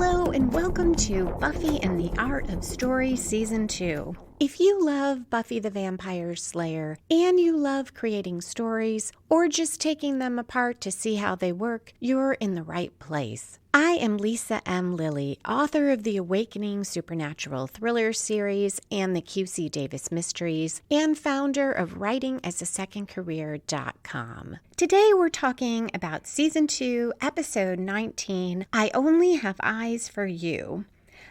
Hello and welcome to Buffy and the Art of Story Season 2. If you love Buffy the Vampire Slayer and you love creating stories or just taking them apart to see how they work, you're in the right place. I am Lisa M. Lilly, author of the Awakening Supernatural Thriller series and the QC Davis Mysteries, and founder of WritingAsASecondCareer.com. Today we're talking about Season 2, Episode 19, I Only Have Eyes for You.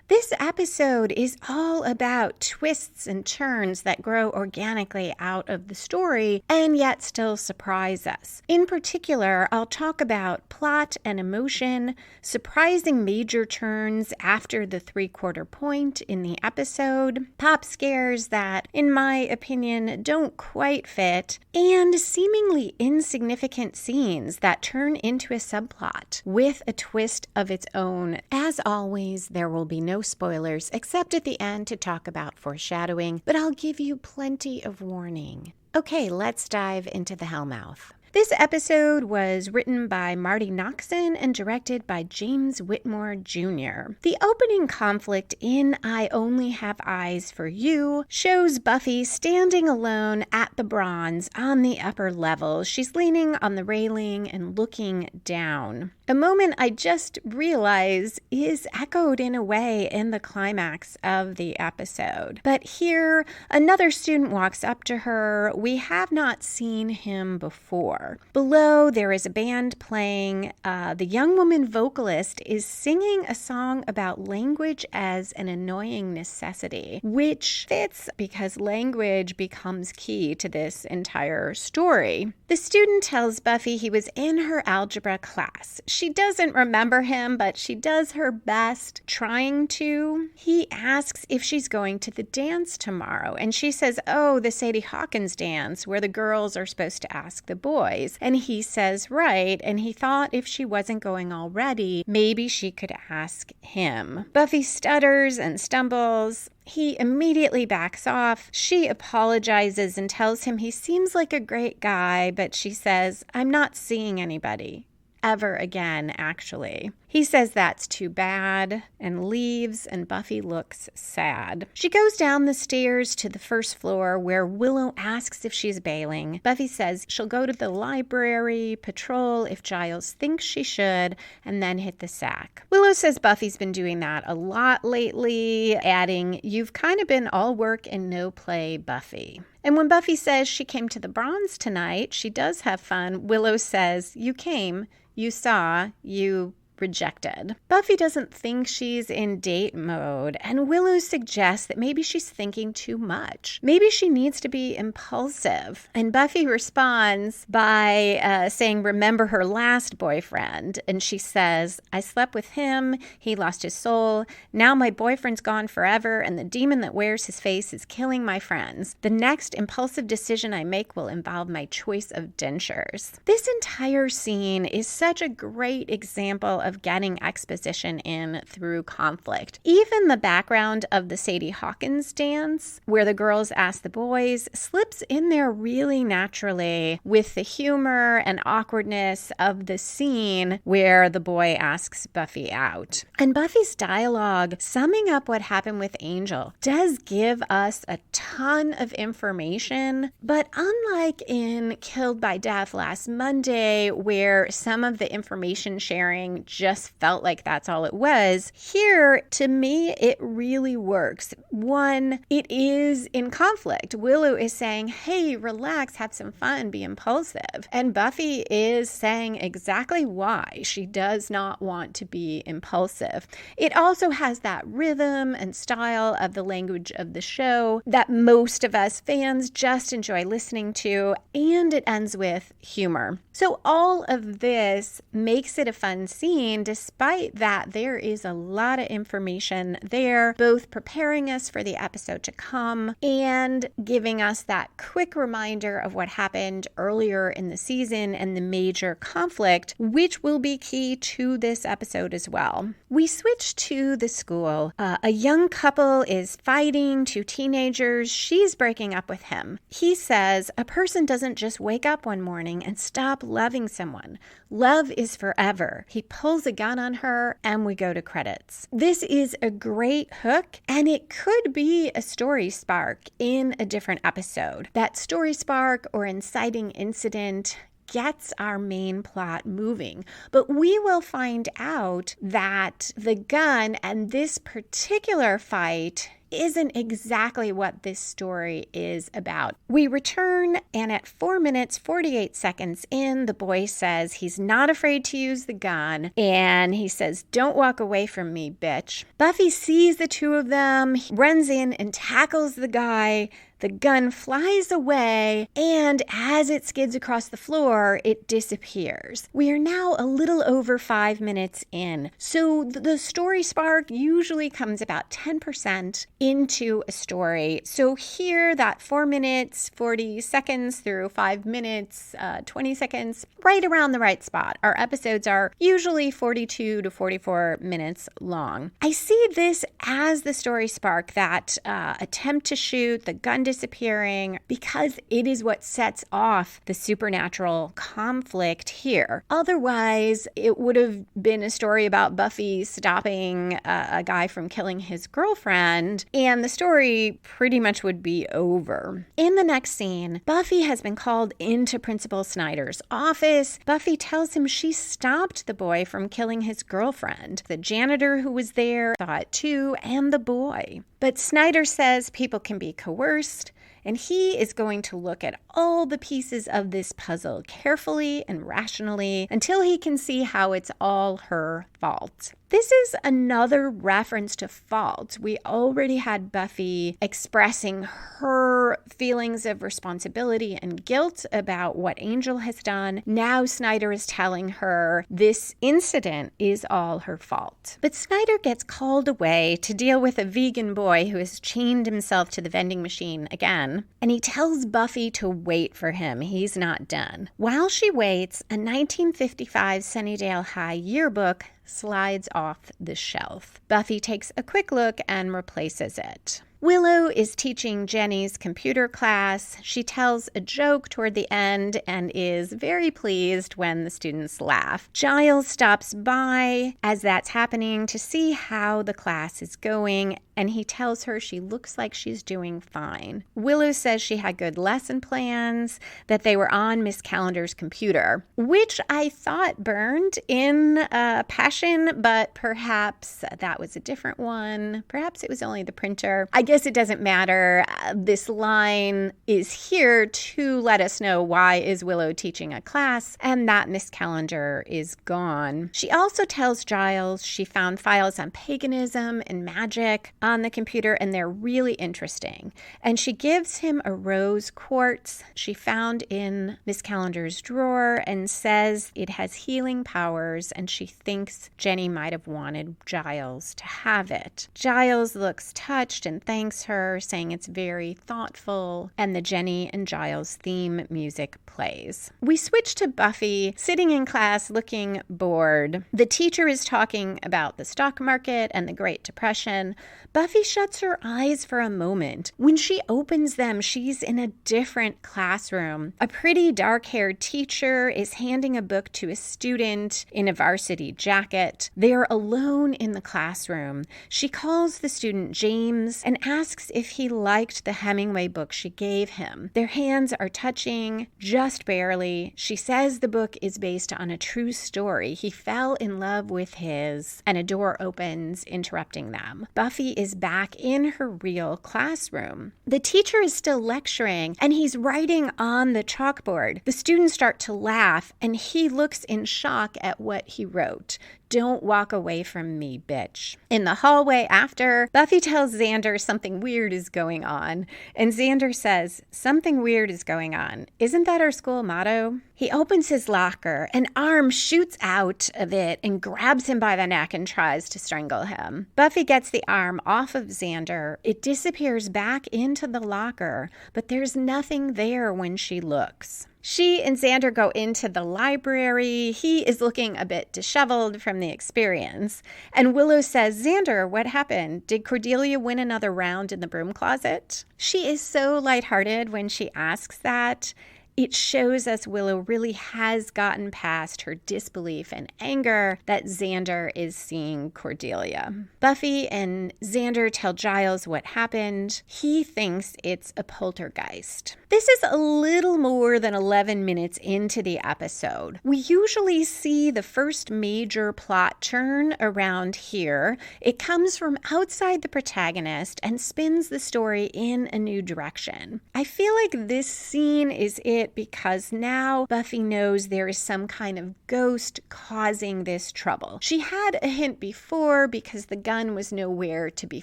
This episode is all about twists and turns that grow organically out of the story and yet still surprise us. In particular, I'll talk about plot and emotion, surprising major turns after the three-quarter point in the episode, pop scares that, in my opinion, don't quite fit, and seemingly insignificant scenes that turn into a subplot with a twist of its own. As always, there will be no spoilers except at the end to talk about foreshadowing, but I'll give you plenty of warning. Okay, let's dive into the Hellmouth. This episode was written by Marty Noxon and directed by James Whitmore Jr. The opening conflict in I Only Have Eyes for You shows Buffy standing alone at the bronze on the upper level. She's leaning on the railing and looking down. A moment I just realized is echoed in a way in the climax of the episode. But here, another student walks up to her. We have not seen him before. Below, there is a band playing. The young woman vocalist is singing a song about language as an annoying necessity, which fits because language becomes key to this entire story. The student tells Buffy he was in her algebra class. She doesn't remember him, but she does her best trying to. He asks if she's going to the dance tomorrow, and she says, oh, the Sadie Hawkings Dance, where the girls are supposed to ask the boys. And he says, right, and he thought if she wasn't going already, maybe she could ask him. Buffy stutters and stumbles. He immediately backs off. She apologizes and tells him he seems like a great guy, but she says, I'm not seeing anybody. Ever again, actually. He says that's too bad and leaves, and Buffy looks sad. She goes down the stairs to the first floor where Willow asks if she's bailing. Buffy says she'll go to the library, patrol if Giles thinks she should, and then hit the sack. Willow says Buffy's been doing that a lot lately, adding, you've kind of been all work and no play, Buffy. And when Buffy says she came to the bronze tonight, she does have fun. Willow says, you came, you saw, you rejected. Buffy doesn't think she's in date mode, and Willow suggests that maybe she's thinking too much. Maybe she needs to be impulsive. And Buffy responds by saying, remember her last boyfriend. And she says, I slept with him. He lost his soul. Now my boyfriend's gone forever, and the demon that wears his face is killing my friends. The next impulsive decision I make will involve my choice of dentures. This entire scene is such a great example of getting exposition in through conflict. Even the background of the Sadie Hawkings Dance, where the girls ask the boys, slips in there really naturally with the humor and awkwardness of the scene where the boy asks Buffy out. And Buffy's dialogue, summing up what happened with Angel, does give us a ton of information, but unlike in Killed by Death last Monday, where some of the information sharing just felt like that's all it was, here, to me, it really works. One, it is in conflict. Willow is saying, hey, relax, have some fun, be impulsive. And Buffy is saying exactly why she does not want to be impulsive. It also has that rhythm and style of the language of the show that most of us fans just enjoy listening to, and it ends with humor. So all of this makes it a fun scene, despite that there is a lot of information there, both preparing us for the episode to come and giving us that quick reminder of what happened earlier in the season and the major conflict, which will be key to this episode as well. We switch to the school. A young couple is fighting, two teenagers. She's breaking up with him. He says, a person doesn't just wake up one morning and stop loving someone. Love is forever. He pulls pulls a gun on her, and we go to credits. This is a great hook, and it could be a story spark in a different episode. That story spark or inciting incident gets our main plot moving. But we will find out that the gun and this particular fight isn't exactly what this story is about. We return, and at 4 minutes, 48 seconds in, the boy says he's not afraid to use the gun, and he says, "Don't walk away from me, bitch." Buffy sees the two of them, runs in and tackles the guy. The gun flies away, and as it skids across the floor, it disappears. We are now a little over 5 minutes in. So the story spark usually comes about 10% into a story. So here, that 4 minutes, 40 seconds through 5 minutes, 20 seconds, right around the right spot. Our episodes are usually 42 to 44 minutes long. I see this as the story spark, that attempt to shoot, the gun disappearing, because it is what sets off the supernatural conflict here. Otherwise, it would have been a story about Buffy stopping a guy from killing his girlfriend, and the story pretty much would be over. In the next scene, Buffy has been called into Principal Snyder's office. Buffy tells him she stopped the boy from killing his girlfriend. The janitor who was there saw it too, and the boy. But Snyder says people can be coerced, and he is going to look at all the pieces of this puzzle carefully and rationally until he can see how it's all her fault. This is another reference to fault. We already had Buffy expressing her feelings of responsibility and guilt about what Angel has done. Now Snyder is telling her this incident is all her fault. But Snyder gets called away to deal with a vegan boy who has chained himself to the vending machine again, and he tells Buffy to wait for him. He's not done. While she waits, a 1955 Sunnydale High yearbook slides off the shelf. Buffy takes a quick look and replaces it. Willow is teaching Jenny's computer class. She tells a joke toward the end and is very pleased when the students laugh. Giles stops by as that's happening to see how the class is going, and he tells her she looks like she's doing fine. Willow says she had good lesson plans, that they were on Miss Calendar's computer, which I thought burned in Passion, but perhaps that was a different one. Perhaps it was only the printer. I guess it doesn't matter. This line is here to let us know why is Willow teaching a class and that Miss Calendar is gone. She also tells Giles she found files on paganism and magic on the computer, and they're really interesting. And she gives him a rose quartz she found in Miss Calendar's drawer and says it has healing powers, and she thinks Jenny might have wanted Giles to have it. Giles looks touched and thanks her, saying it's very thoughtful, and the Jenny and Giles theme music plays. We switch to Buffy sitting in class looking bored. The teacher is talking about the stock market and the Great Depression. Buffy shuts her eyes for a moment. When she opens them, she's in a different classroom. A pretty dark-haired teacher is handing a book to a student in a varsity jacket. They're alone in the classroom. She calls the student James and asks if he liked the Hemingway book she gave him. Their hands are touching, just barely. She says the book is based on a true story. He fell in love with his, and a door opens, interrupting them. Buffy is back in her real classroom. The teacher is still lecturing, and he's writing on the chalkboard. The students start to laugh, and he looks in shock at what he wrote. "Don't walk away from me, bitch." In the hallway after, Buffy tells Xander something weird is going on, and Xander says, "Something weird is going on. Isn't that our school motto?" He opens his locker. An arm shoots out of it and grabs him by the neck and tries to strangle him. Buffy gets the arm off of Xander. It disappears back into the locker, but there's nothing there when she looks. She and Xander go into the library. He is looking a bit disheveled from the experience. And Willow says, "Xander, what happened? Did Cordelia win another round in the broom closet?" She is so lighthearted when she asks that. it shows us Willow really has gotten past her disbelief and anger that Xander is seeing Cordelia. Buffy and Xander tell Giles what happened. He thinks it's a poltergeist. This is a little more than 11 minutes into the episode. We usually see the first major plot turn around here. It comes from outside the protagonist and spins the story in a new direction. I feel like this scene is it because now Buffy knows there is some kind of ghost causing this trouble. She had a hint before because the gun was nowhere to be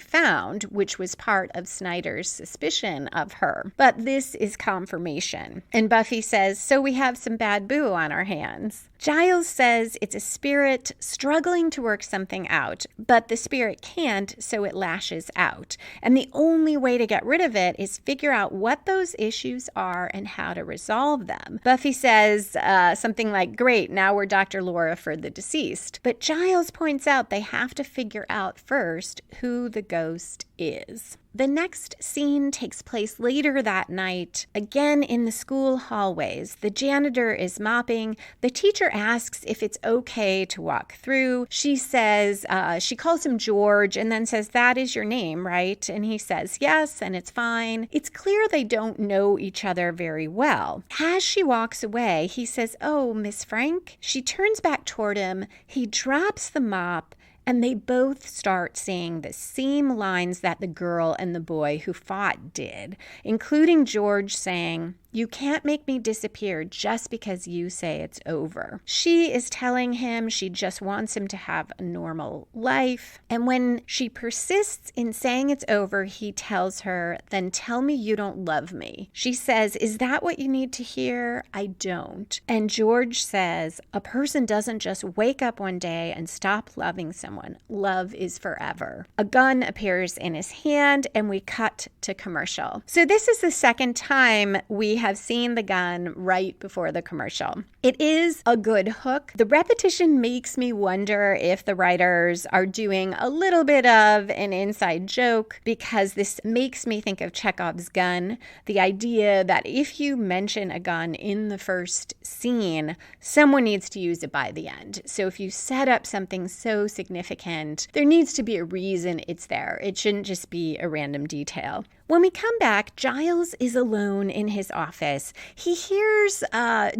found, which was part of Snyder's suspicion of her. But this is confirmation. And Buffy says, so we have some bad boo on our hands. Giles says it's a spirit struggling to work something out, but the spirit can't, so it lashes out. And the only way to get rid of it is figure out what those issues are and how to resolve them. Buffy says something like, great, now we're Dr. Laura for the deceased. But Giles points out they have to figure out first who the ghost is. The next scene takes place later that night, again in the school hallways. The janitor is mopping. The teacher asks if it's okay to walk through. She says, she calls him George and then says, that is your name, right? And he says, yes, and it's fine. It's clear they don't know each other very well. As she walks away, he says, oh, Miss Frank? She turns back toward him. He drops the mop. And they both start saying the same lines that the girl and the boy who fought did, including George saying, you can't make me disappear just because you say it's over. She is telling him she just wants him to have a normal life. And when she persists in saying it's over, he tells her, then tell me you don't love me. She says, is that what you need to hear? I don't. And George says, a person doesn't just wake up one day and stop loving someone. Love is forever. A gun appears in his hand and we cut to commercial. So this is the second time we have seen the gun right before the commercial. It is a good hook. The repetition makes me wonder if the writers are doing a little bit of an inside joke, because this makes me think of Chekhov's gun. The idea that if you mention a gun in the first scene, someone needs to use it by the end. So if you set up something so significant, there needs to be a reason it's there. It shouldn't just be a random detail. When we come back, Giles is alone in his office. He hears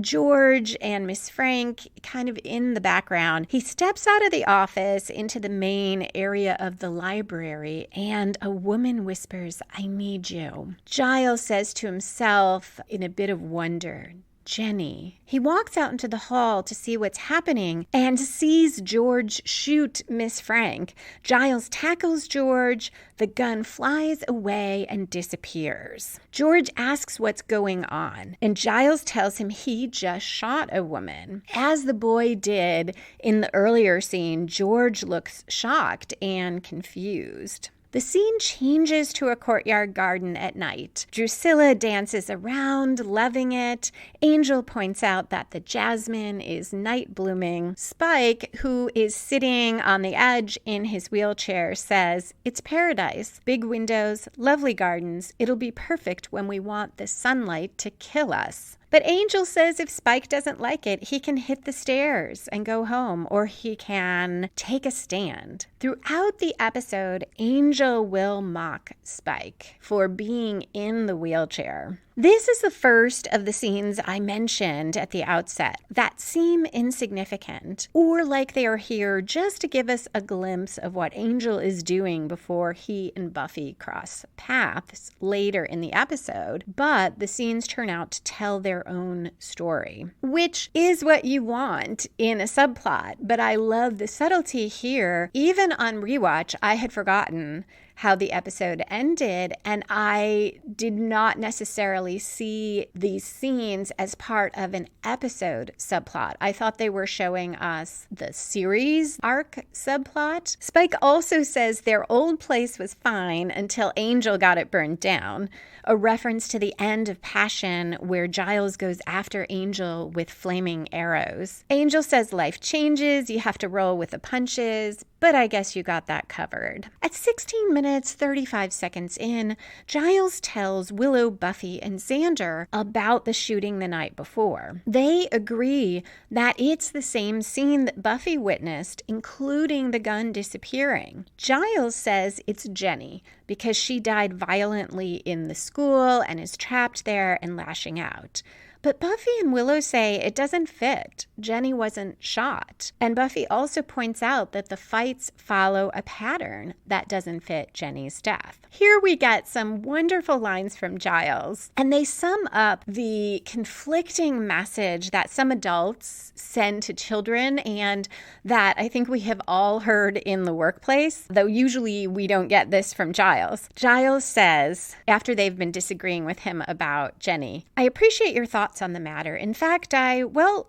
George and Miss Frank kind of in the background. He steps out of the office into the main area of the library, and a woman whispers, I need you. Giles says to himself in a bit of wonder, Jenny. He walks out into the hall to see what's happening and sees George shoot Miss Frank. Giles tackles George. The gun flies away and disappears. George asks what's going on, and Giles tells him he just shot a woman. As the boy did in the earlier scene, George looks shocked and confused. The scene changes to a courtyard garden at night. Drusilla dances around, loving it. Angel points out that the jasmine is night blooming. Spike, who is sitting on the edge in his wheelchair, says, it's paradise. Big windows, lovely gardens. It'll be perfect when we want the sunlight to kill us. But Angel says if Spike doesn't like it, he can hit the stairs and go home, or he can take a stand. Throughout the episode, Angel will mock Spike for being in the wheelchair. This is the first of the scenes I mentioned at the outset that seem insignificant, or like they are here just to give us a glimpse of what Angel is doing before he and Buffy cross paths later in the episode. But the scenes turn out to tell their own story, which is what you want in a subplot. But I love the subtlety here. Even on rewatch, I had forgotten how the episode ended, and I did not necessarily see these scenes as part of an episode subplot. I thought they were showing us the series arc subplot. Spike also says their old place was fine until Angel got it burned down, a reference to the end of Passion where Giles goes after Angel with flaming arrows. Angel says life changes, you have to roll with the punches. but I guess you got that covered. At 16 minutes, 35 seconds in, Giles tells Willow, Buffy, and Xander about the shooting the night before. They agree that it's the same scene that Buffy witnessed, including the gun disappearing. Giles says it's Jenny because she died violently in the school and is trapped there and lashing out. But Buffy and Willow say it doesn't fit. Jenny wasn't shot. And Buffy also points out that the fights follow a pattern that doesn't fit Jenny's death. Here we get some wonderful lines from Giles, and they sum up the conflicting message that some adults send to children and that I think we have all heard in the workplace, though usually we don't get this from Giles. Giles says, after they've been disagreeing with him about Jenny, "I appreciate your thoughts on the matter. In fact, I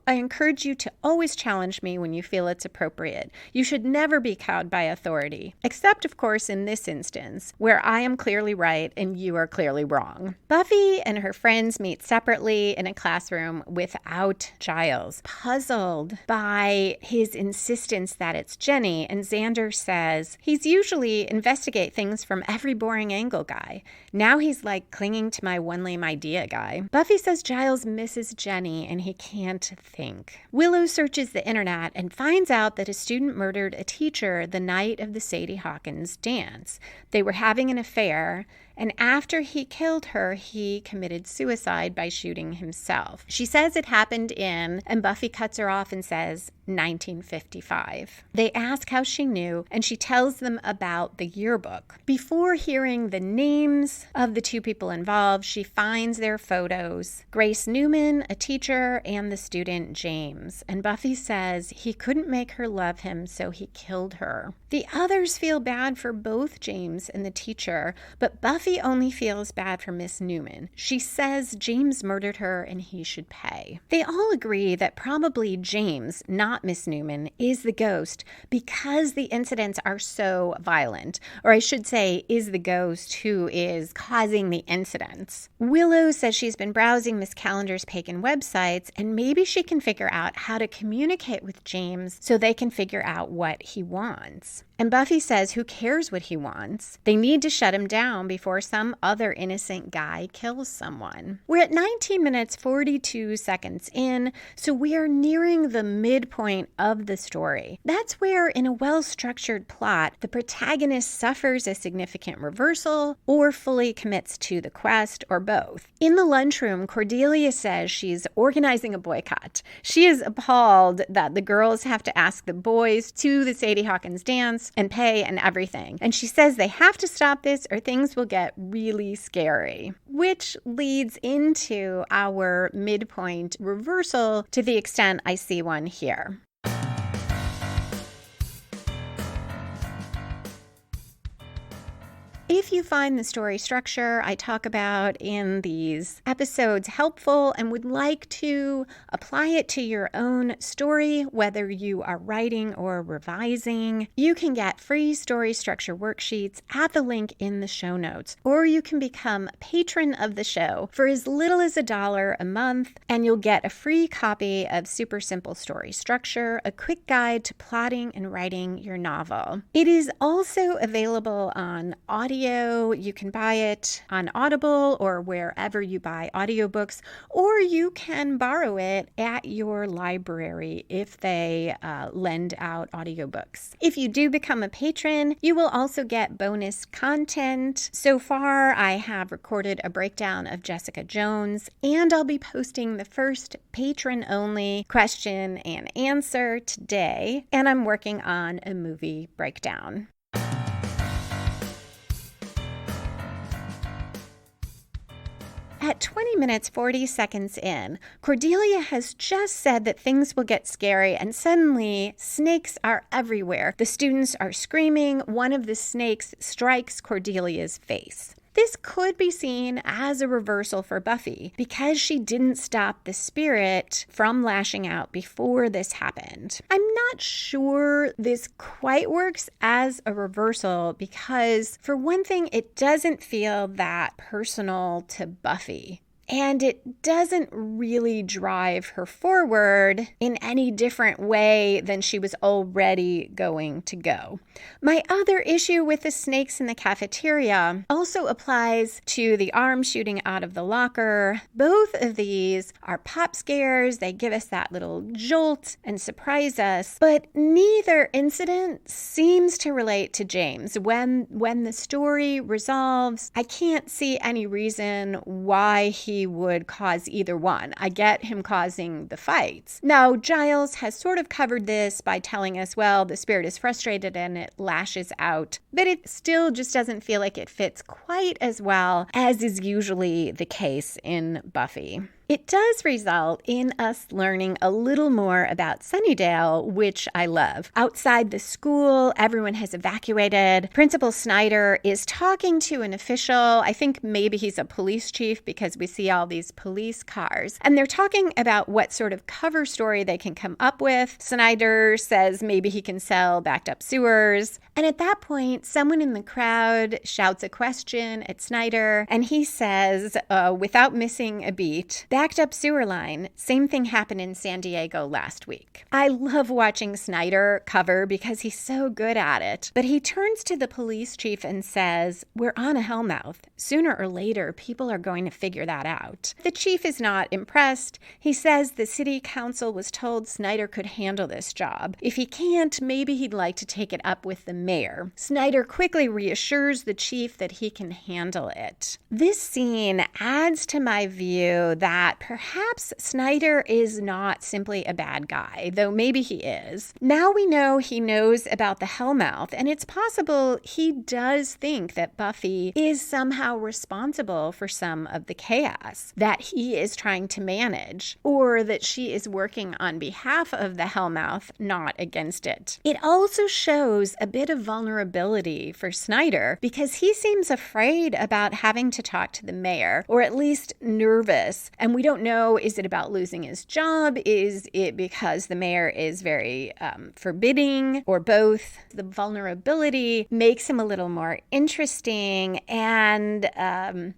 encourage you to always challenge me when you feel it's appropriate. You should never be cowed by authority, except, of course, in this instance, where I am clearly right and you are clearly wrong." Buffy and her friends meet separately in a classroom without Giles, puzzled by his insistence that it's Jenny, and Xander says he's usually investigate things from every boring angle guy. Now he's like clinging to my one lame idea guy. Buffy says Giles misses Jenny and he can't think. Willow searches the internet and finds out that a student murdered a teacher the night of the Sadie Hawkings dance. They were having an affair, and after he killed her, he committed suicide by shooting himself. She says it happened in, and Buffy cuts her off and says, 1955. They ask how she knew, and she tells them about the yearbook. Before hearing the names of the two people involved, she finds their photos: Grace Newman, a teacher, and the student James. And Buffy says he couldn't make her love him, so he killed her. The others feel bad for both James and the teacher, but Buffy only feels bad for Miss Newman. She says James murdered her and he should pay. They all agree that probably James, not Miss Newman, is the ghost because the incidents are so violent. Or I should say, is the ghost who is causing the incidents. Willow says she's been browsing Miss Calendar's pagan websites and maybe she can figure out how to communicate with James so they can figure out what he wants. And Buffy says who cares what he wants? They need to shut him down before some other innocent guy kills someone. We're at 19 minutes 42 seconds in, so we are nearing the midpoint of the story. That's where, in a well-structured plot, the protagonist suffers a significant reversal or fully commits to the quest, or both. In the lunchroom, Cordelia says she's organizing a boycott. She is appalled that the girls have to ask the boys to the Sadie Hawkings dance and pay and everything. And she says they have to stop this or things will get really scary, which leads into our midpoint reversal to the extent I see one here. If you find the story structure I talk about in these episodes helpful and would like to apply it to your own story, whether you are writing or revising, you can get free story structure worksheets at the link in the show notes, or you can become a patron of the show for as little as $1 a month, and you'll get a free copy of Super Simple Story Structure, a quick guide to plotting and writing your novel. It is also available on audio. You can buy it on Audible or wherever you buy audiobooks, or you can borrow it at your library if they lend out audiobooks. If you do become a patron, you will also get bonus content. So far, I have recorded a breakdown of Jessica Jones, and I'll be posting the first patron-only question and answer today, and I'm working on a movie breakdown. At 20 minutes 40 seconds in, Cordelia has just said that things will get scary, and suddenly snakes are everywhere. The students are screaming. One of the snakes strikes Cordelia's face. This could be seen as a reversal for Buffy because she didn't stop the spirit from lashing out before this happened. I'm not sure this quite works as a reversal because, for one thing, it doesn't feel that personal to Buffy. and it doesn't really drive her forward in any different way than she was already going to go. My other issue with the snakes in the cafeteria also applies to the arm shooting out of the locker. Both of these are pop scares. They give us that little jolt and surprise us, but neither incident seems to relate to James. When the story resolves, I can't see any reason why he would cause either one. I get him causing the fights. Now, Giles has sort of covered this by telling us, well, the spirit is frustrated and it lashes out, but it still just doesn't feel like it fits quite as well as is usually the case in Buffy. It does result in us learning a little more about Sunnydale, which I love. Outside the school, everyone has evacuated. Principal Snyder is talking to an official. I think maybe he's a police chief because we see all these police cars. And they're talking about what sort of cover story they can come up with. Snyder says maybe he can sell backed up sewers. And at that point, someone in the crowd shouts a question at Snyder, and he says, without missing a beat, backed up sewer line. Same thing happened in San Diego last week. I love watching Snyder cover because he's so good at it. But he turns to the police chief and says, we're on a Hellmouth. Sooner or later, people are going to figure that out. The chief is not impressed. He says the city council was told Snyder could handle this job. If he can't, maybe he'd like to take it up with the mayor. Snyder quickly reassures the chief that he can handle it. This scene adds to my view that perhaps Snyder is not simply a bad guy, though maybe he is. Now we know he knows about the Hellmouth, and it's possible he does think that Buffy is somehow responsible for some of the chaos that he is trying to manage, or that she is working on behalf of the Hellmouth, not against it. It also shows a bit of vulnerability for Snyder because he seems afraid about having to talk to the mayor, or at least nervous. And we don't know, is it about losing his job? Is it because the mayor is very forbidding, or both? The vulnerability makes him a little more interesting, and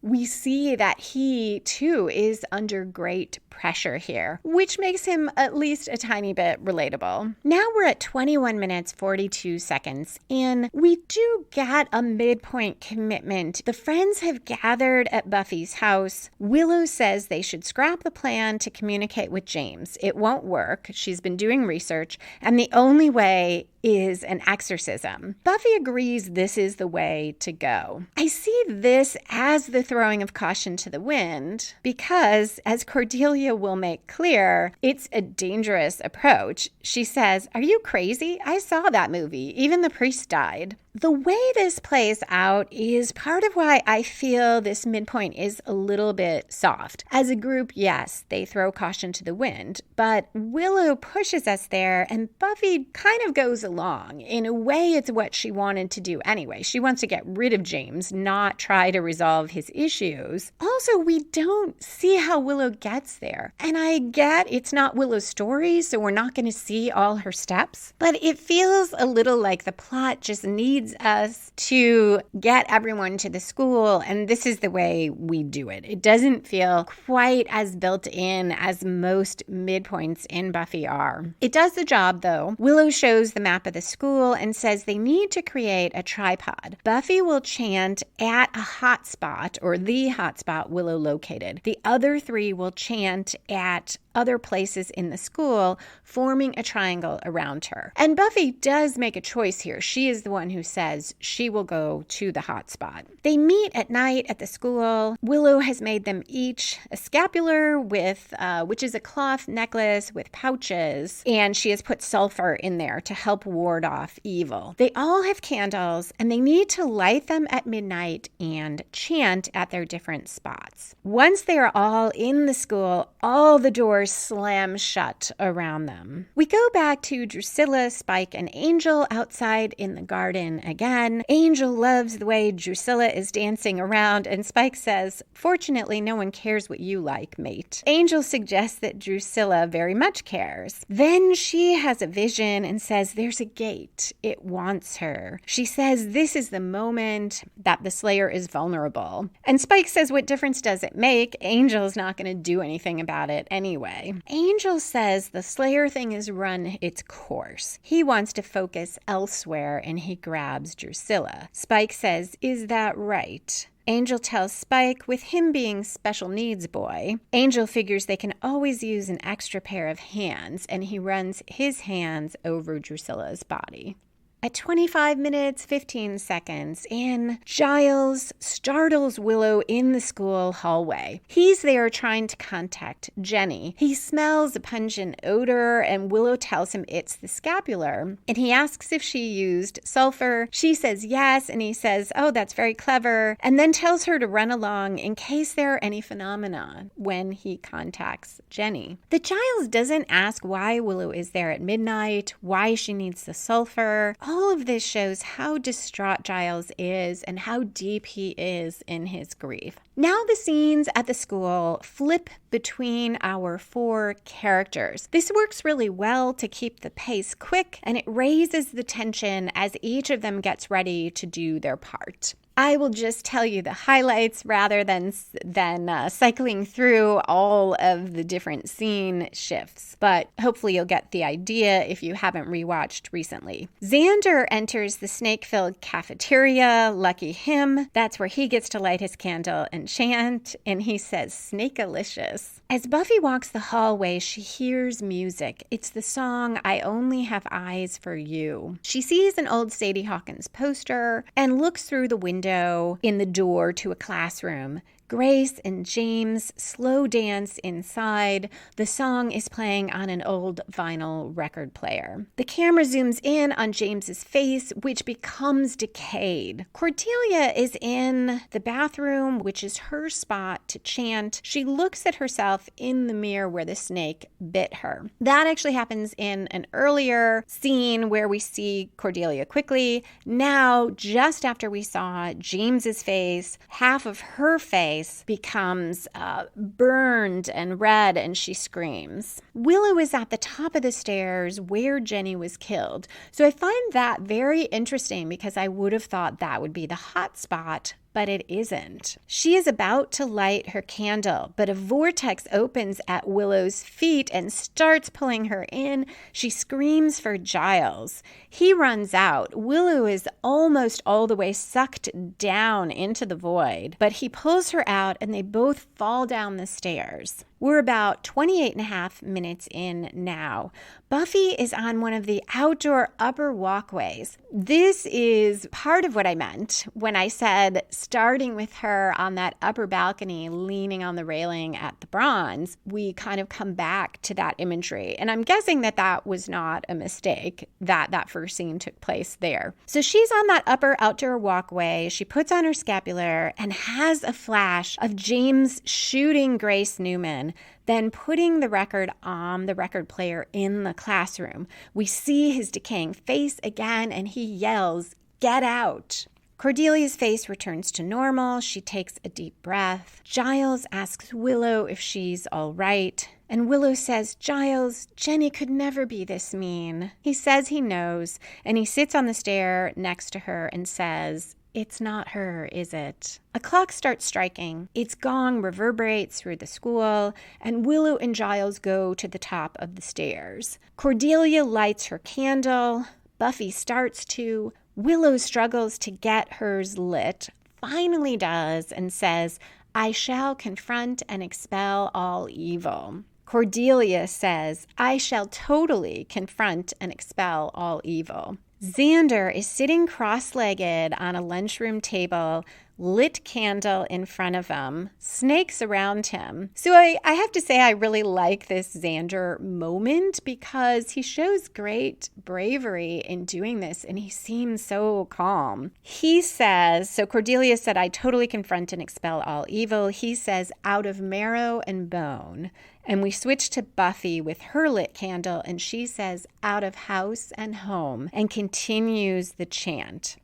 we see that he too is under great pressure here, which makes him at least a tiny bit relatable. Now we're at 21 minutes 42 seconds in. We do get a midpoint commitment. The friends have gathered at Buffy's house. Willow says they should scrap the plan to communicate with James. It won't work. She's been doing research, and the only way is an exorcism. Buffy agrees this is the way to go. I see this as the throwing of caution to the wind because, as Cordelia will make clear, it's a dangerous approach. She says, "Are you crazy? I saw that movie. Even the priest died." The way this plays out is part of why I feel this midpoint is a little bit soft. As a group, yes, they throw caution to the wind, but Willow pushes us there, and Buffy kind of goes along. In a way, it's what she wanted to do anyway. She wants to get rid of James, not try to resolve his issues. Also, we don't see how Willow gets there. And I get it's not Willow's story, so we're not going to see all her steps, but it feels a little like the plot just needs us to get everyone to the school, and this is the way we do it. It doesn't feel quite as built in as most midpoints in Buffy are. It does the job, though. Willow shows the map of the school and says they need to create a tripod. Buffy will chant at a hot spot, or the hot spot Willow located. The other three will chant at other places in the school, forming a triangle around her. And Buffy does make a choice here. She is the one who says she will go to the hot spot. They meet at night at the school. Willow has made them each a scapular with, which is a cloth necklace with pouches, and she has put sulfur in there to help ward off evil. They all have candles, and they need to light them at midnight and chant at their different spots. Once they are all in the school, all the doors slam shut around them. We go back to Drusilla, Spike, and Angel outside in the garden again. Angel loves the way Drusilla is dancing around, and Spike says, "Fortunately, no one cares what you like, mate." Angel suggests that Drusilla very much cares. Then she has a vision and says there's there's a gate. It wants her. She says this is the moment that the Slayer is vulnerable. And Spike says, what difference does it make? Angel's not going to do anything about it anyway. Angel says the Slayer thing has run its course. He wants to focus elsewhere, and he grabs Drusilla. Spike says, is that right? Angel tells Spike, with him being special needs boy, Angel figures they can always use an extra pair of hands, and he runs his hands over Drusilla's body. At 25 minutes, 15 seconds in, Giles startles Willow in the school hallway. He's there trying to contact Jenny. He smells a pungent odor, and Willow tells him it's the scapular. And he asks if she used sulfur. She says yes, and he says, oh, that's very clever, and then tells her to run along in case there are any phenomena when he contacts Jenny. The Giles doesn't ask why Willow is there at midnight, why she needs the sulfur. All of this shows how distraught Giles is and how deep he is in his grief. Now the scenes at the school flip between our four characters. This works really well to keep the pace quick, and it raises the tension as each of them gets ready to do their part. I will just tell you the highlights rather than cycling through all of the different scene shifts, but hopefully you'll get the idea if you haven't rewatched recently. Xander enters the snake-filled cafeteria. Lucky him. That's where he gets to light his candle and chant, and he says, "Snakealicious." As Buffy walks the hallway, she hears music. It's the song, "I Only Have Eyes for You." She sees an old Sadie Hawkins poster and looks through the window in the door to a classroom. Grace and James slow dance inside. The song is playing on an old vinyl record player. The camera zooms in on James's face, which becomes decayed. Cordelia is in the bathroom, which is her spot to chant. She looks at herself in the mirror where the snake bit her. That actually happens in an earlier scene where we see Cordelia quickly. Now, just after we saw James's face, half of her face becomes burned and red, and she screams. Willow is at the top of the stairs where Jenny was killed. So I find that very interesting because I would have thought that would be the hot spot, but it isn't. She is about to light her candle, but a vortex opens at Willow's feet and starts pulling her in. She screams for Giles. He runs out. Willow is almost all the way sucked down into the void, but he pulls her out and they both fall down the stairs. We're about 28 and a half minutes in now. Buffy is on one of the outdoor upper walkways. This is part of what I meant when I said starting with her on that upper balcony leaning on the railing at the Bronze. We kind of come back to that imagery. And I'm guessing that that was not a mistake, that first scene took place there. So she's on that upper outdoor walkway. She puts on her scapular and has a flash of James shooting Grace Newman, then putting the record on the record player in the classroom. We see his decaying face again, and he yells, "Get out!" Cordelia's face returns to normal. She takes a deep breath. Giles asks Willow if she's all right, and Willow says, "Giles, Jenny could never be this mean." He says he knows, and he sits on the stair next to her and says, "It's not her, is it?" A clock starts striking. Its gong reverberates through the school, and Willow and Giles go to the top of the stairs. Cordelia lights her candle. Buffy starts to. Willow struggles to get hers lit, finally does, and says, "I shall confront and expel all evil." Cordelia says, "I shall totally confront and expel all evil." Xander is sitting cross-legged on a lunchroom table, lit candle in front of him, snakes around him. So I have to say I really like this Xander moment because he shows great bravery in doing this, and he seems so calm. He says, so Cordelia said, "I totally confront and expel all evil." He says, "Out of marrow and bone." And we switch to Buffy with her lit candle, and she says, "Out of house and home," and continues the chant.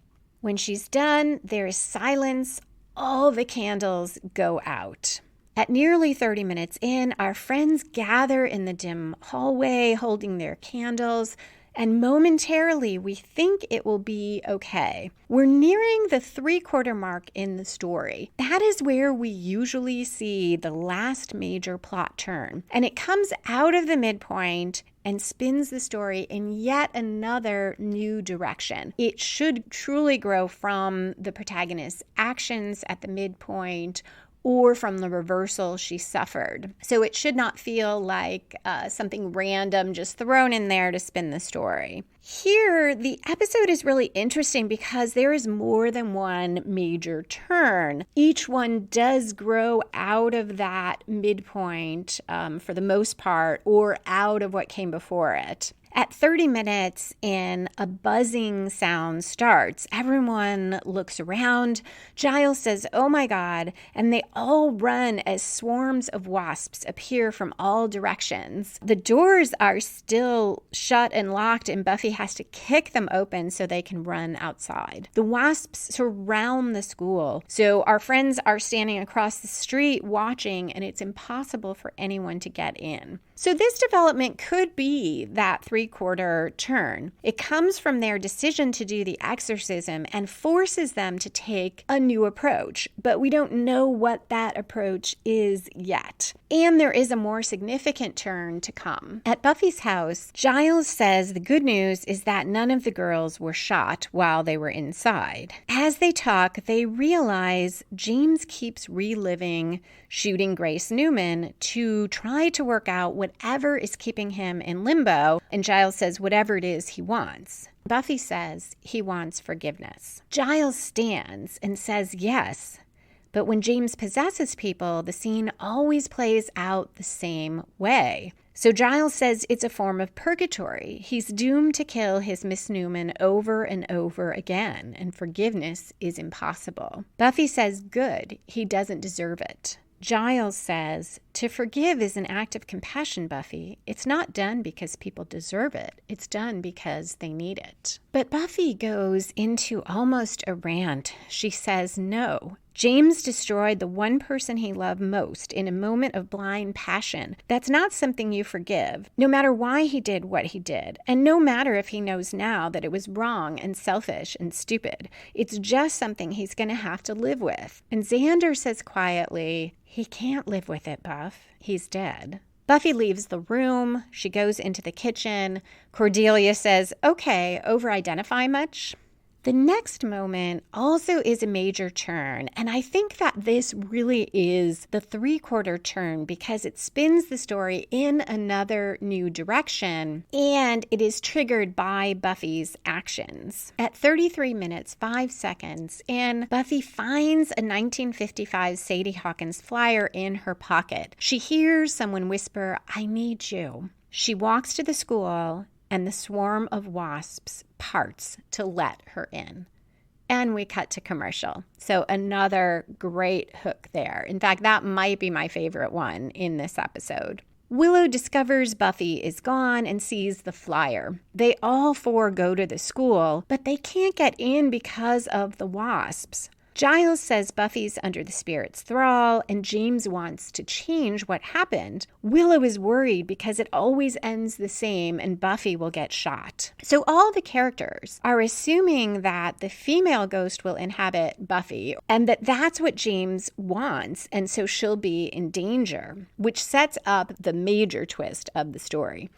When she's done, there is silence. All the candles go out. At nearly 30 minutes in, our friends gather in the dim hallway holding their candles, and momentarily we think it will be okay. We're nearing the 3/4 mark in the story. That is where we usually see the last major plot turn, and it comes out of the midpoint and spins the story in yet another new direction. It should truly grow from the protagonist's actions at the midpoint or from the reversal she suffered. So it should not feel like something random just thrown in there to spin the story. Here, the episode is really interesting because there is more than one major turn. Each one does grow out of that midpoint for the most part, or out of what came before it. At 30 minutes in, a buzzing sound starts. Everyone looks around. Giles says, "Oh my God," and they all run as swarms of wasps appear from all directions. The doors are still shut and locked, and Buffy has to kick them open so they can run outside. The wasps surround the school, so our friends are standing across the street watching, and it's impossible for anyone to get in. So this development could be that 3/4 turn. It comes from their decision to do the exorcism and forces them to take a new approach, but we don't know what that approach is yet. And there is a more significant turn to come. At Buffy's house, Giles says the good news is that none of the girls were shot while they were inside. As they talk, they realize James keeps reliving shooting Grace Newman to try to work out whatever is keeping him in limbo, and Giles says whatever it is he wants. Buffy says he wants forgiveness. Giles stands and says yes, but when James possesses people, the scene always plays out the same way. So Giles says it's a form of purgatory. He's doomed to kill his Miss Newman over and over again, and forgiveness is impossible. Buffy says good, he doesn't deserve it. Giles says, "To forgive is an act of compassion, Buffy. It's not done because people deserve it. It's done because they need it." But Buffy goes into almost a rant. She says, no. James destroyed the one person he loved most in a moment of blind passion. That's not something you forgive, no matter why he did what he did, and no matter if he knows now that it was wrong and selfish and stupid. It's just something he's going to have to live with. And Xander says quietly, "He can't live with it, Buff. He's dead." Buffy leaves the room. She goes into the kitchen. Cordelia says, "Okay, over-identify much?" The next moment also is a major turn, and I think that this really is the 3/4 turn because it spins the story in another new direction, and it is triggered by Buffy's actions. At 33 minutes, 5 seconds in, Buffy finds a 1955 Sadie Hawkins flyer in her pocket. She hears someone whisper, "I need you." She walks to the school, and the swarm of wasps parts to let her in. And we cut to commercial. So another great hook there. In fact, that might be my favorite one in this episode. Willow discovers Buffy is gone and sees the flyer. They all four go to the school, but they can't get in because of the wasps. Giles says Buffy's under the spirit's thrall, and James wants to change what happened. Willow is worried because it always ends the same and Buffy will get shot. So all the characters are assuming that the female ghost will inhabit Buffy and that that's what James wants, and so she'll be in danger, which sets up the major twist of the story.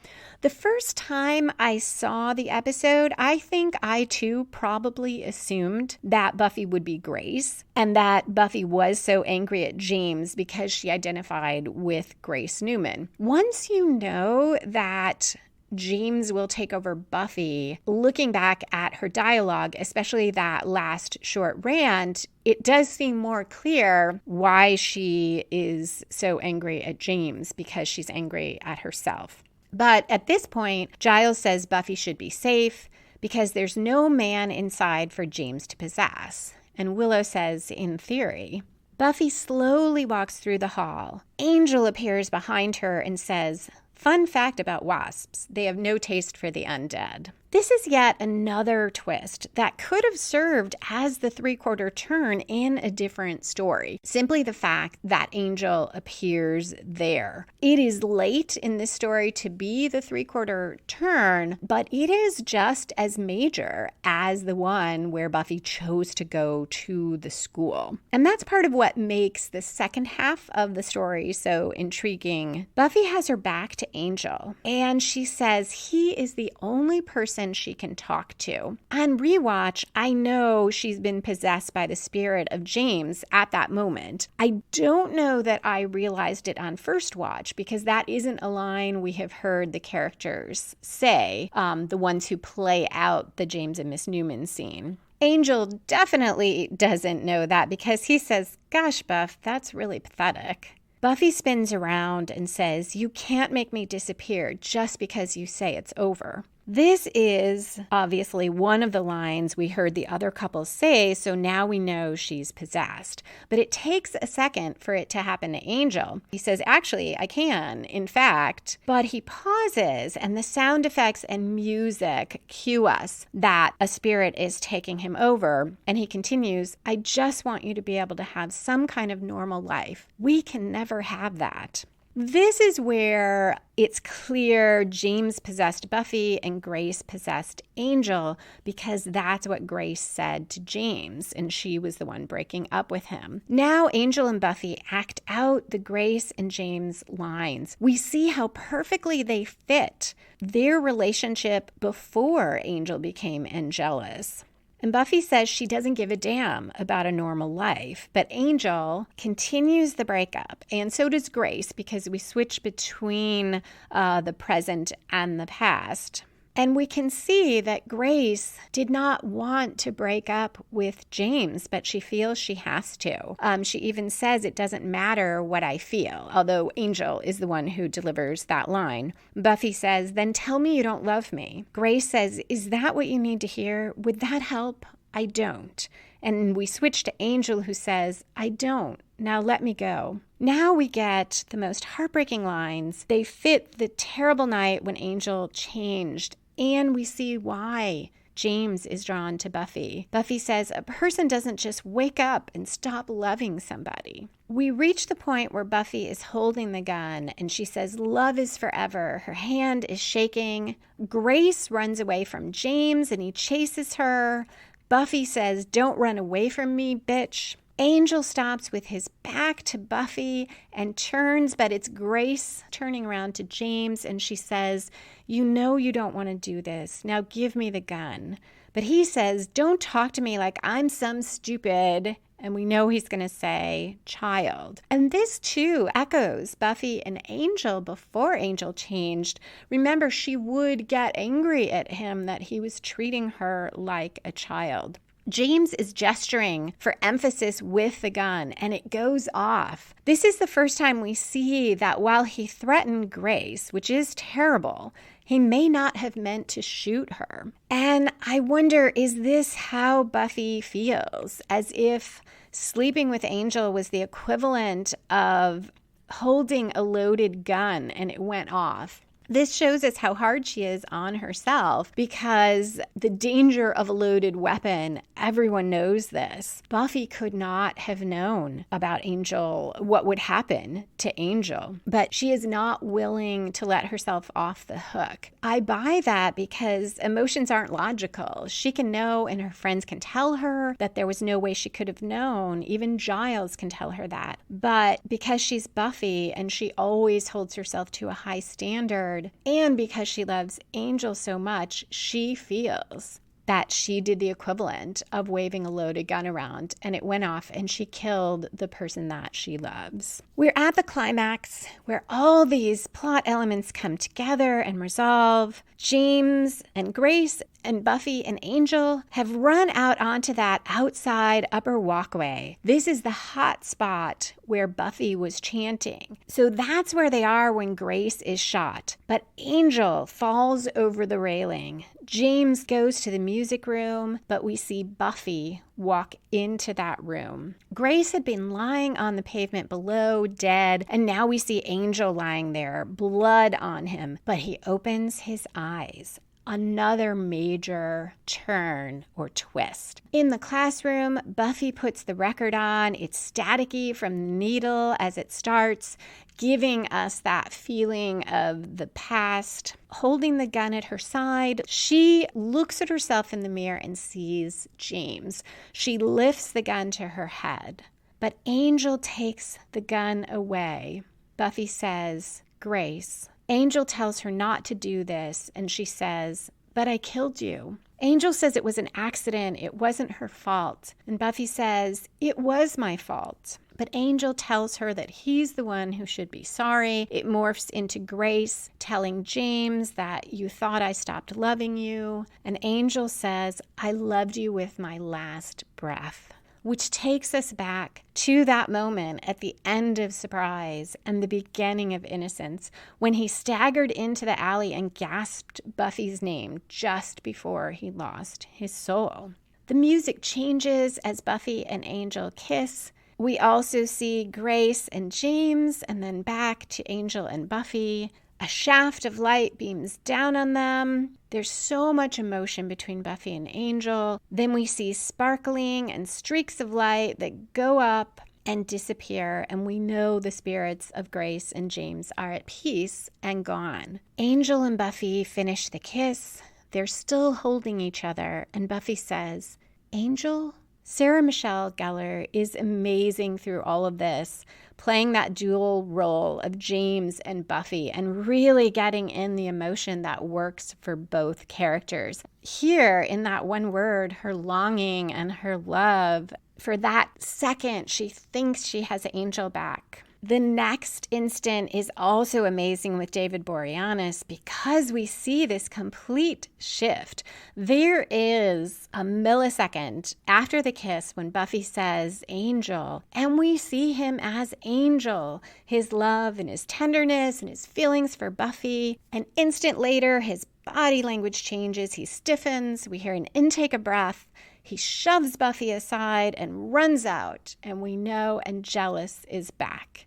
The first time I saw the episode, I think I too probably assumed that Buffy would be Grace and that Buffy was so angry at James because she identified with Grace Newman. Once you know that James will take over Buffy, looking back at her dialogue, especially that last short rant, it does seem more clear why she is so angry at James, because she's angry at herself. But at this point, Giles says Buffy should be safe because there's no man inside for James to possess. And Willow says, in theory. Buffy slowly walks through the hall. Angel appears behind her and says, "Fun fact about wasps, they have no taste for the undead." This is yet another twist that could have served as the three-quarter turn in a different story. Simply the fact that Angel appears there. It is late in this story to be the three-quarter turn, but it is just as major as the one where Buffy chose to go to the school. And that's part of what makes the second half of the story so intriguing. Buffy has her back to Angel, and she says he is the only person she can talk to. On rewatch, I know she's been possessed by the spirit of James at that moment. I don't know that I realized it on first watch because that isn't a line we have heard the characters say, the ones who play out the James and Miss Newman scene. Angel definitely doesn't know that because he says, "Gosh, Buff, that's really pathetic." Buffy spins around and says, "You can't make me disappear just because you say it's over." This is obviously one of the lines we heard the other couple say, so now we know she's possessed. But it takes a second for it to happen to Angel. He says, "Actually, I can, in fact." But he pauses, and the sound effects and music cue us that a spirit is taking him over. And he continues, "I just want you to be able to have some kind of normal life. We can never have that." This is where it's clear James possessed Buffy and Grace possessed Angel because that's what Grace said to James, and she was the one breaking up with him. Now Angel and Buffy act out the Grace and James lines. We see how perfectly they fit their relationship before Angel became angelus. And Buffy says she doesn't give a damn about a normal life. But Angel continues the breakup, and so does Grace, because we switch between the present and the past. And we can see that Grace did not want to break up with James, but she feels she has to. She even says it doesn't matter what I feel, although Angel is the one who delivers that line. Buffy says, "Then tell me you don't love me." Grace says, "Is that what you need to hear? Would that help? I don't." And we switch to Angel, who says, "I don't. Now let me go." Now we get the most heartbreaking lines. They fit the terrible night when Angel changed. And we see why James is drawn to Buffy. Buffy says, "A person doesn't just wake up and stop loving somebody." We reach the point where Buffy is holding the gun and she says, "Love is forever." Her hand is shaking. Grace runs away from James and he chases her. Buffy says, "Don't run away from me, bitch." Angel stops with his back to Buffy and turns, but it's Grace turning around to James, and she says, "You know you don't want to do this. Now give me the gun." But he says, "Don't talk to me like I'm some stupid," and we know he's going to say, "child." And this too echoes Buffy and Angel before Angel changed. Remember, she would get angry at him that he was treating her like a child. James is gesturing for emphasis with the gun, and it goes off. This is the first time we see that while he threatened Grace, which is terrible, he may not have meant to shoot her. And I wonder, is this how Buffy feels? As if sleeping with Angel was the equivalent of holding a loaded gun and it went off. This shows us how hard she is on herself because the danger of a loaded weapon, everyone knows this. Buffy could not have known about Angel, what would happen to Angel, but she is not willing to let herself off the hook. I buy that because emotions aren't logical. She can know, and her friends can tell her that there was no way she could have known. Even Giles can tell her that. But because she's Buffy and she always holds herself to a high standard, and because she loves Angel so much, she feels that she did the equivalent of waving a loaded gun around, and it went off and she killed the person that she loves. We're at the climax where all these plot elements come together and resolve. James and Grace and Buffy and Angel have run out onto that outside upper walkway. This is the hot spot where Buffy was chanting. So that's where they are when Grace is shot. But Angel falls over the railing. James goes to the music room, but we see Buffy walk into that room. Grace had been lying on the pavement below, dead, and now we see Angel lying there, blood on him, but he opens his eyes. another major turn or twist. In the classroom, Buffy puts the record on. It's staticky from the needle as it starts, giving us that feeling of the past. Holding the gun at her side, she looks at herself in the mirror and sees James. She lifts the gun to her head, but Angel takes the gun away. Buffy says, "Grace." Angel tells her not to do this, and she says, "But I killed you." Angel says it was an accident, it wasn't her fault. And Buffy says, "It was my fault." But Angel tells her that he's the one who should be sorry. It morphs into Grace telling James that "you thought I stopped loving you." And Angel says, "I loved you with my last breath." Which takes us back to that moment at the end of Surprise and the beginning of Innocence, when he staggered into the alley and gasped Buffy's name just before he lost his soul. The music changes as Buffy and Angel kiss. We also see Grace and James, and then back to Angel and Buffy. A shaft of light beams down on them. There's so much emotion between Buffy and Angel. Then we see sparkling and streaks of light that go up and disappear, and we know the spirits of Grace and James are at peace and gone. Angel and Buffy finish the kiss. They're still holding each other, and Buffy says, "Angel?" Sarah Michelle Gellar is amazing through all of this, playing that dual role of James and Buffy and really getting in the emotion that works for both characters. Here, in that one word, her longing and her love, for that second, she thinks she has Angel back. The next instant is also amazing with David Boreanaz because we see this complete shift. There is a millisecond after the kiss when Buffy says Angel, and we see him as Angel, his love and his tenderness and his feelings for Buffy. An instant later, his body language changes. He stiffens. We hear an intake of breath. He shoves Buffy aside and runs out, and we know Angelus is back.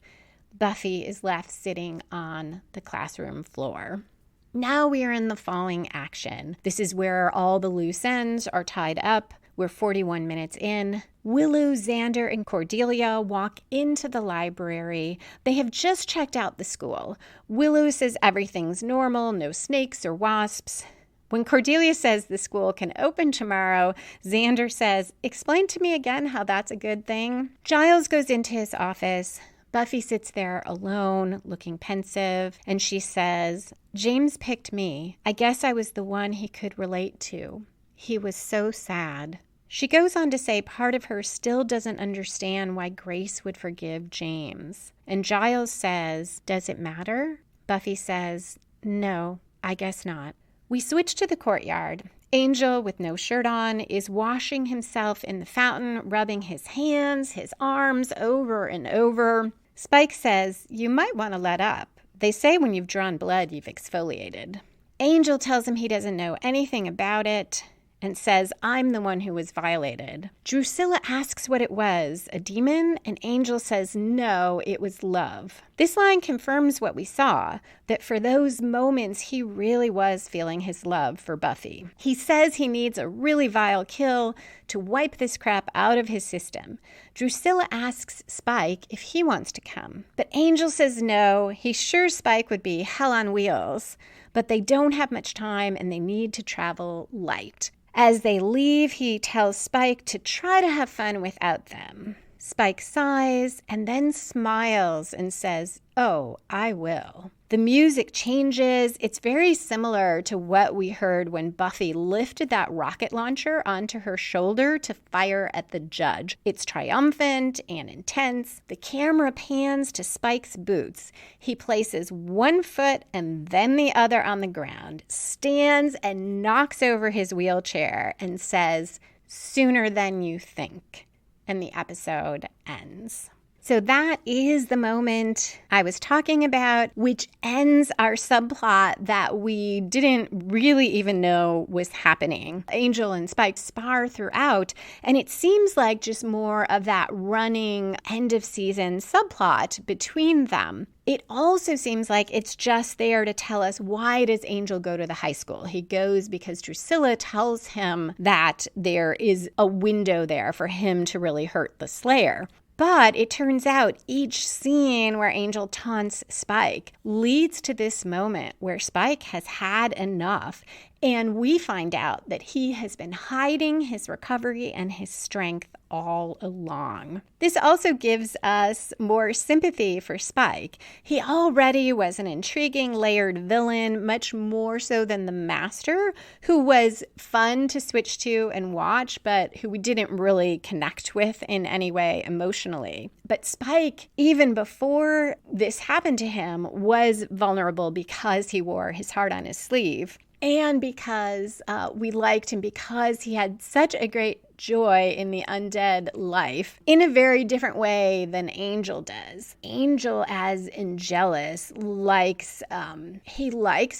Buffy is left sitting on the classroom floor. Now we are in the falling action. This is where all the loose ends are tied up. We're 41 minutes in. Willow, Xander, and Cordelia walk into the library. They have just checked out the school. Willow says everything's normal, no snakes or wasps. When Cordelia says the school can open tomorrow, Xander says, "Explain to me again how that's a good thing." Giles goes into his office. Buffy sits there alone, looking pensive, and she says, "James picked me. I guess I was the one he could relate to. He was so sad." She goes on to say part of her still doesn't understand why Grace would forgive James. And Giles says, "Does it matter?" Buffy says, "No, I guess not." We switch to the courtyard. Angel, with no shirt on, is washing himself in the fountain, rubbing his hands, his arms over and over. Spike says, "You might want to let up. They say when you've drawn blood, you've exfoliated." Angel tells him he doesn't know anything about it and says, "I'm the one who was violated." Drusilla asks what it was, a demon, and Angel says, "No, it was love." This line confirms what we saw, that for those moments he really was feeling his love for Buffy. He says he needs a really vile kill to wipe this crap out of his system. Drusilla asks Spike if he wants to come, but Angel says no, he's sure Spike would be hell on wheels, but they don't have much time and they need to travel light. As they leave, he tells Spike to try to have fun without them. Spike sighs and then smiles and says, "Oh, I will." The music changes. It's very similar to what we heard when Buffy lifted that rocket launcher onto her shoulder to fire at the judge. It's triumphant and intense. The camera pans to Spike's boots. He places one foot and then the other on the ground, stands and knocks over his wheelchair and says, "Sooner than you think." And the episode ends. So that is the moment I was talking about, which ends our subplot that we didn't really even know was happening. Angel and Spike spar throughout, and it seems like just more of that running end of season subplot between them. It also seems like it's just there to tell us, why does Angel go to the high school? He goes because Drusilla tells him that there is a window there for him to really hurt the Slayer. But it turns out each scene where Angel taunts Spike leads to this moment where Spike has had enough, and we find out that he has been hiding his recovery and his strength all along. This also gives us more sympathy for Spike. He already was an intriguing, layered villain, much more so than the Master, who was fun to switch to and watch, but who we didn't really connect with in any way emotionally. But Spike, even before this happened to him, was vulnerable because he wore his heart on his sleeve. And because we liked him, because he had such a great joy in the undead life in a very different way than Angel does. Angel, as Angelus, likes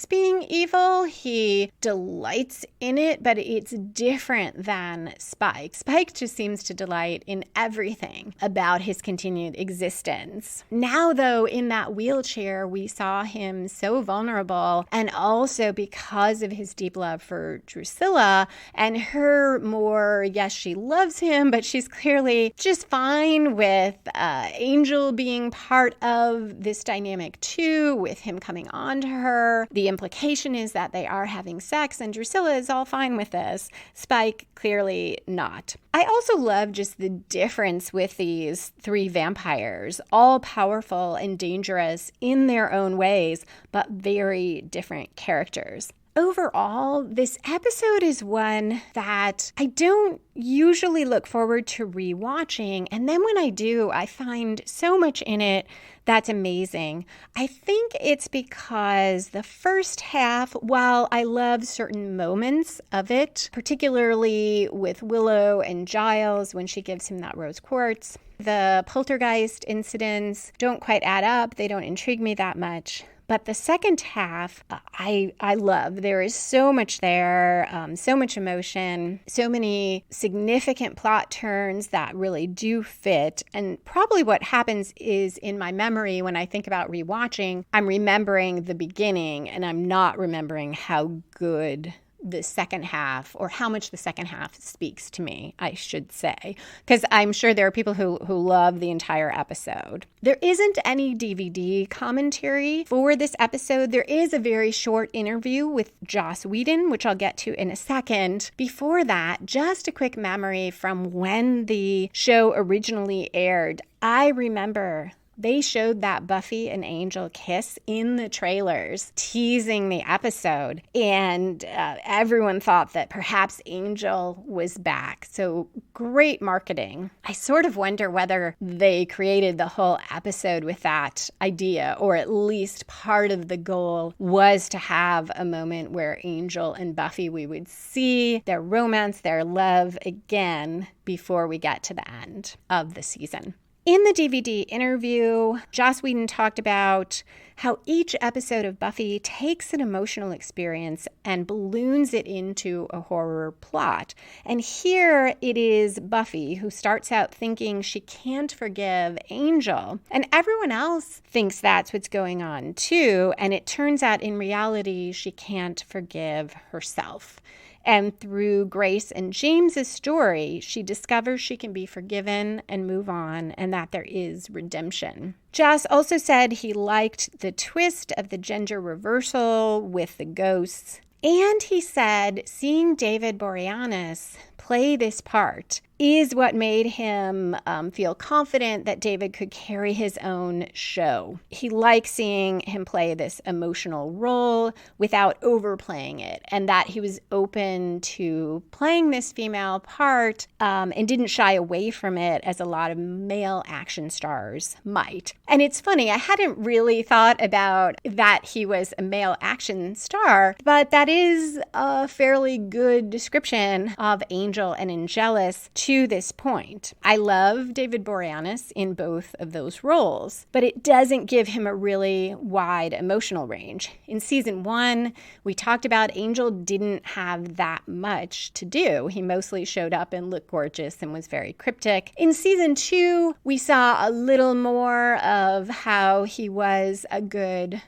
being evil. He delights in it, but it's different than Spike. Spike just seems to delight in everything about his continued existence. Now, though, in that wheelchair, we saw him so vulnerable, and also because of his deep love for Drusilla and her more, yes, she loves him, but she's clearly just fine with Angel being part of this dynamic too, with him coming on to her. The implication is that they are having sex, and Drusilla is all fine with this. Spike, clearly not. I also love just the difference with these three vampires, all powerful and dangerous in their own ways, but very different characters. Overall, this episode is one that I don't usually look forward to rewatching, and then when I do, I find so much in it that's amazing. I think it's because the first half, while I love certain moments of it, particularly with Willow and Giles when she gives him that rose quartz, the poltergeist incidents don't quite add up. They don't intrigue me that much. But the second half, I love. There is so much there, so much emotion, so many significant plot turns that really do fit. And probably what happens is in my memory when I think about rewatching, I'm remembering the beginning and I'm not remembering how good the second half, or how much the second half speaks to me, I should say, because I'm sure there are people who love the entire episode. There isn't any DVD commentary for this episode. There is a very short interview with Joss Whedon, which I'll get to in a second. Before that, just a quick memory from when the show originally aired. I remember they showed that Buffy and Angel kiss in the trailers, teasing the episode, and everyone thought that perhaps Angel was back. So great marketing. I sort of wonder whether they created the whole episode with that idea, or at least part of the goal was to have a moment where Angel and Buffy, we would see their romance, their love again before we get to the end of the season. In the DVD interview, Joss Whedon talked about how each episode of Buffy takes an emotional experience and balloons it into a horror plot. And here it is Buffy who starts out thinking she can't forgive Angel. And everyone else thinks that's what's going on too. And it turns out in reality, she can't forgive herself. And through Grace and James's story, she discovers she can be forgiven and move on, and that there is redemption. Joss also said he liked the twist of the gender reversal with the ghosts. And he said seeing David Boreanaz play this part is what made him feel confident that David could carry his own show. He liked seeing him play this emotional role without overplaying it, and that he was open to playing this female part and didn't shy away from it as a lot of male action stars might. And it's funny, I hadn't really thought about that he was a male action star, but that is a fairly good description of Angel and Angelus to to this point. I love David Boreanaz in both of those roles, but it doesn't give him a really wide emotional range. In season 1, we talked about Angel didn't have that much to do. He mostly showed up and looked gorgeous and was very cryptic. In season 2, we saw a little more of how he was a good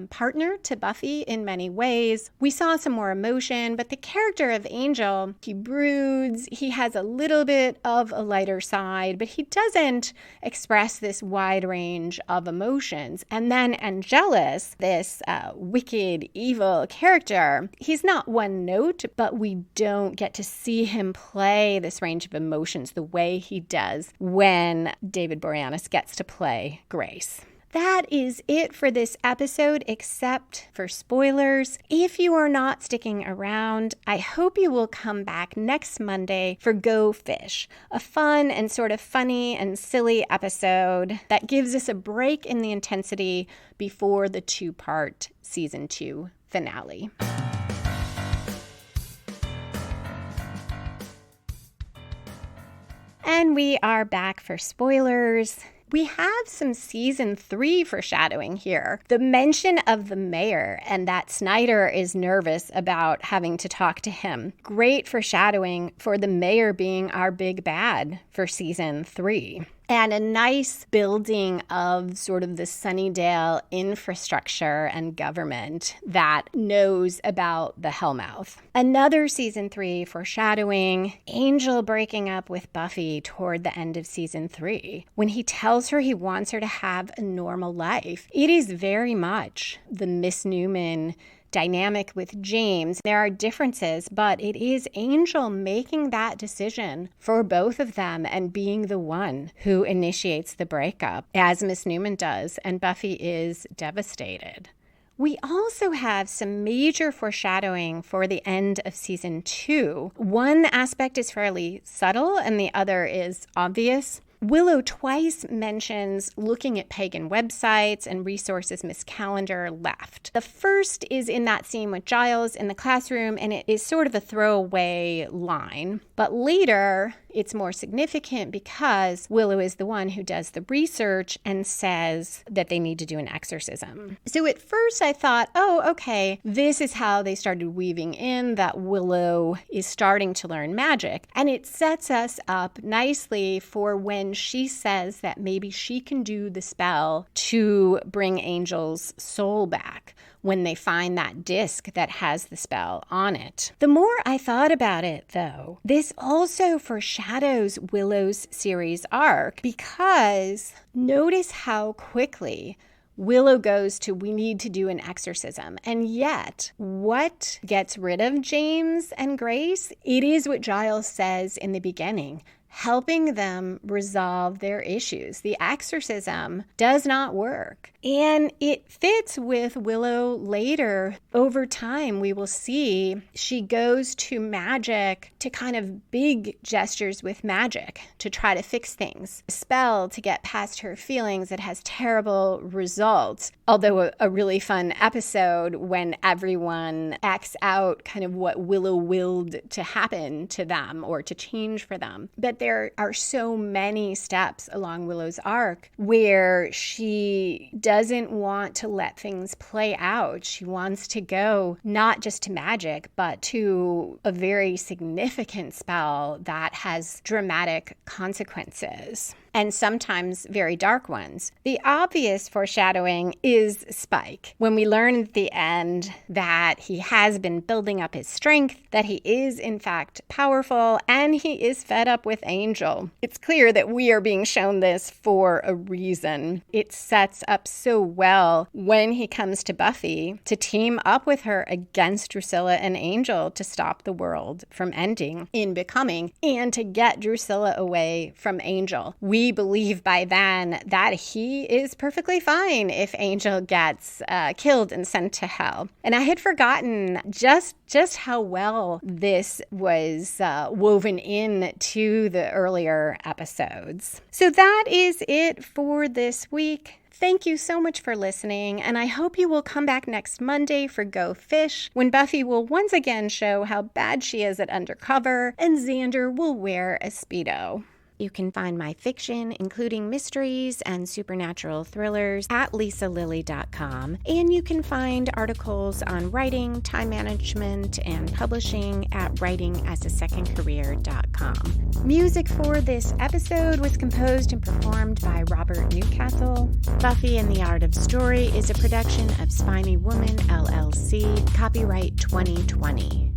partner to Buffy in many ways. We saw some more emotion, but the character of Angel, he broods, he has a little bit of a lighter side, but he doesn't express this wide range of emotions. And then Angelus, this wicked, evil character, he's not one note, but we don't get to see him play this range of emotions the way he does when David Boreanaz gets to play Grace. That is it for this episode, except for spoilers. If you are not sticking around, I hope you will come back next Monday for Go Fish, a fun and sort of funny and silly episode that gives us a break in the intensity before the 2-part season 2 finale. And we are back for spoilers. We have some season 3 foreshadowing here. The mention of the mayor and that Snyder is nervous about having to talk to him. Great foreshadowing for the mayor being our big bad for season 3. And a nice building of sort of the Sunnydale infrastructure and government that knows about the Hellmouth. Another season 3 foreshadowing, Angel breaking up with Buffy toward the end of season 3. When he tells her he wants her to have a normal life, it is very much the Miss Newman dynamic with James. There are differences, but it is Angel making that decision for both of them and being the one who initiates the breakup, as Miss Newman does, and Buffy is devastated. We also have some major foreshadowing for the end of season 2. One aspect is fairly subtle and the other is obvious. Willow twice mentions looking at pagan websites and resources Miss Calendar left. The first is in that scene with Giles in the classroom, and it is sort of a throwaway line. But later, it's more significant because Willow is the one who does the research and says that they need to do an exorcism. So at first I thought, oh, okay, this is how they started weaving in that Willow is starting to learn magic. And it sets us up nicely for when she says that maybe she can do the spell to bring Angel's soul back when they find that disc that has the spell on it. The more I thought about it, though, this also foreshadows Willow's series arc, because notice how quickly Willow goes to, we need to do an exorcism. And yet, what gets rid of James and Grace? It is what Giles says in the beginning, helping them resolve their issues. The exorcism does not work. And it fits with Willow later. Over time, we will see she goes to magic, to kind of big gestures with magic to try to fix things. A spell to get past her feelings that has terrible results. Although a really fun episode when everyone acts out kind of what Willow willed to happen to them or to change for them. But there are so many steps along Willow's arc where she doesn't want to let things play out. She wants to go not just to magic, but to a very significant spell that has dramatic consequences, and sometimes very dark ones. The obvious foreshadowing is Spike. When we learn at the end that he has been building up his strength, that he is in fact powerful, and he is fed up with Angel. It's clear that we are being shown this for a reason. It sets up so well when he comes to Buffy to team up with her against Drusilla and Angel to stop the world from ending in Becoming and to get Drusilla away from Angel. We believe by then that he is perfectly fine if Angel gets killed and sent to hell. And I had forgotten just how well this was woven in to the earlier episodes. So that is it for this week. Thank you so much for listening, and I hope you will come back next Monday for Go Fish, when Buffy will once again show how bad she is at undercover, and Xander will wear a Speedo. You can find my fiction, including mysteries and supernatural thrillers, at lisalilly.com, and you can find articles on writing, time management, and publishing at writingasasecondcareer.com. Music for this episode was composed and performed by Robert Newcastle. Buffy and the Art of Story is a production of Spiny Woman, LLC, copyright 2020.